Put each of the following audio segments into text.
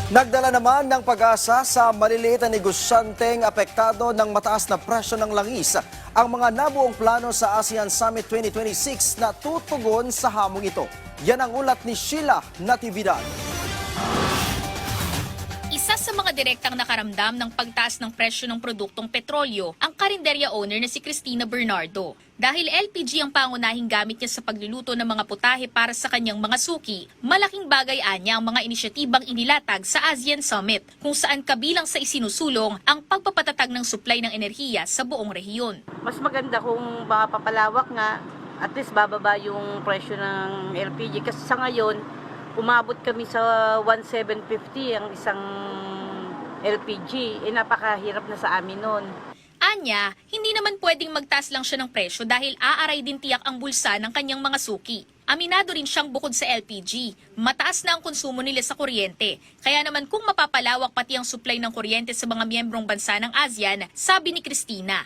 Nagdala naman ng pag-asa sa maliliit na negosyanteng apektado ng mataas na presyo ng langis ang mga nabuong plano sa ASEAN Summit 2026 na tutugon sa hamong ito. Yan ang ulat ni Sheila Natividad. Isa sa mga direktang nakaramdam ng pagtaas ng presyo ng produktong petrolyo ang karinderya owner na si Cristina Bernardo. Dahil LPG ang pangunahing gamit niya sa pagluluto ng mga putahe para sa kanyang mga suki, malaking bagay anya ang mga inisyatibang inilatag sa ASEAN Summit, kung saan kabilang sa isinusulong ang pagpapatatag ng supply ng enerhiya sa buong rehiyon. Mas maganda kung mapapalawak nga, at least bababa yung presyo ng LPG. Kasi sa ngayon, umabot kami sa 1,750 ang isang LPG. Napakahirap na sa amin nun. Anya, hindi naman pwedeng magtaas lang siya ng presyo dahil aaray din tiyak ang bulsa ng kanyang mga suki. Aminado rin siyang bukod sa LPG, mataas na ang konsumo nila sa kuryente. Kaya naman kung mapapalawak pati ang supply ng kuryente sa mga miyembrong bansa ng ASEAN, sabi ni Cristina.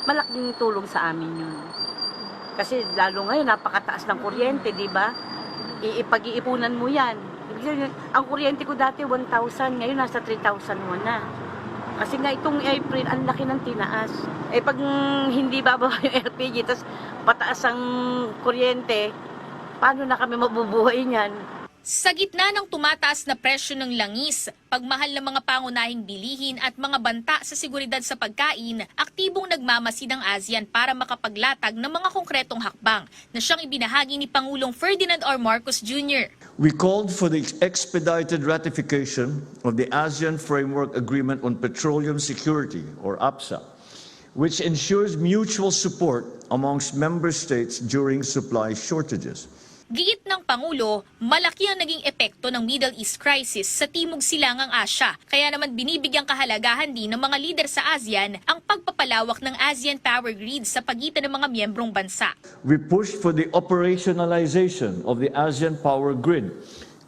Malaking tulong sa amin yun. Kasi lalo ngayon, napakataas ng kuryente, di ba? Ipag-iipunan mo yan. Ang kuryente ko dati 1,000, ngayon nasa 3,001 na. Kasi nga itong April, ang laki ng tinaas. Pag hindi bababa yung LPG, tapos pataas ang kuryente, paano na kami mabubuhay niyan? Sa gitna ng tumataas na presyo ng langis, pagmahal ng mga pangunahing bilihin at mga banta sa seguridad sa pagkain, aktibong nagmamasid ang ASEAN para makapaglatag ng mga konkretong hakbang na siyang ibinahagi ni Pangulong Ferdinand R. Marcos Jr. We called for the expedited ratification of the ASEAN Framework Agreement on Petroleum Security, or APSA, which ensures mutual support amongst member states during supply shortages. Giit ng Pangulo, malaki ang naging epekto ng Middle East crisis sa Timog Silangang Asya. Kaya naman binibigyang kahalagahan din ng mga lider sa ASEAN ang pagpapalawak ng ASEAN Power Grid sa pagitan ng mga miyembrong bansa. We pushed for the operationalization of the ASEAN Power Grid,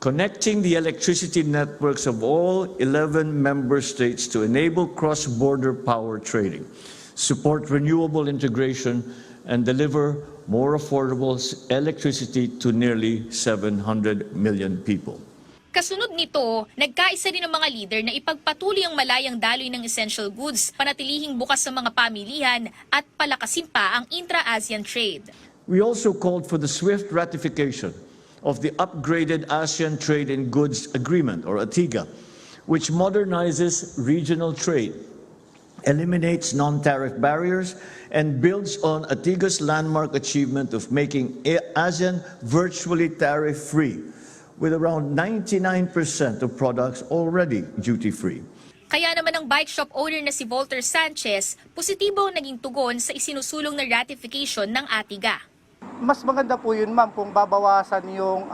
connecting the electricity networks of all 11 member states to enable cross-border power trading, support renewable integration, and deliver more affordable electricity to nearly 700 million people. Kasunod nito, nagkaisa din ang mga leader na ipagpatuloy ang malayang daloy ng essential goods, panatilihing bukas sa mga pamilihan at palakasin pa ang intra-ASEAN trade. We also called for the swift ratification of the upgraded ASEAN Trade in Goods Agreement, or ATIGA, which modernizes regional trade, eliminates non-tariff barriers, and builds on ATIGA's landmark achievement of making ASEAN virtually tariff-free, with around 99% of products already duty-free. Kaya naman ang bike shop owner na si Volter Sanchez, positibo ang naging tugon sa isinusulong na ratification ng ATIGA. Mas maganda po yun, ma'am, kung babawasan yung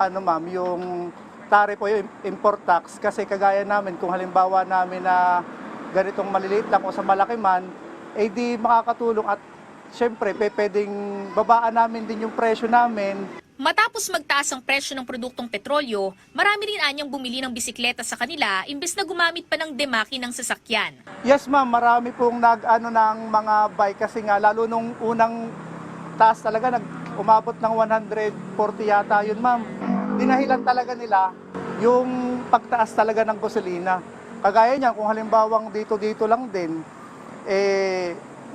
yung tariff o yung import tax, kasi kagaya namin kung halimbawa namin na ganitong maliliit lang o sa malaki man, di makakatulong at syempre pwedeng babaan namin din yung presyo namin. Matapos magtaas ang presyo ng produktong petrolyo, marami rin anyang bumili ng bisikleta sa kanila imbes na gumamit pa ng demaki ng sasakyan. Yes, ma'am, marami pong ng mga bike kasi nga lalo nung unang taas talaga umabot ng 140 yata yun, ma'am. Dinahilan talaga nila yung pagtaas talaga ng gasolina. Kagaya niyan, kung halimbawang dito lang din,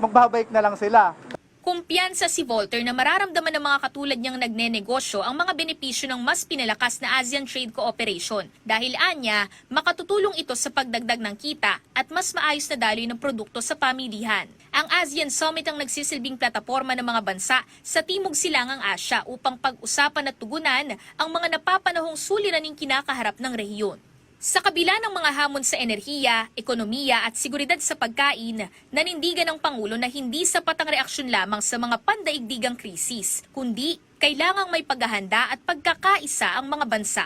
magbabike na lang sila. Kumpiyansa si Volter na mararamdaman ng mga katulad niyang nagnenegosyo ang mga benepisyo ng mas pinalakas na ASEAN Trade Cooperation. Dahil anya, makatutulong ito sa pagdagdag ng kita at mas maayos na daloy ng produkto sa pamilihan. Ang ASEAN Summit ang nagsisilbing plataporma ng mga bansa sa Timog Silangang Asya upang pag-usapan at tugunan ang mga napapanahong suliraning kinakaharap ng rehiyon. Sa kabila ng mga hamon sa enerhiya, ekonomiya at seguridad sa pagkain, nanindigan ng Pangulo na hindi sapat ang reaksyon lamang sa mga pandaigdigang krisis, kundi kailangang may paghahanda at pagkakaisa ang mga bansa.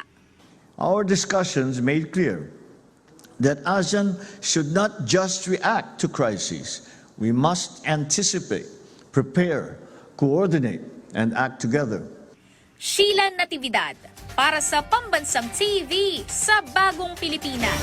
Our discussions made clear that ASEAN should not just react to crises. We must anticipate, prepare, coordinate, and act together. Sheila Natividad, para sa Pambansang TV sa Bagong Pilipinas.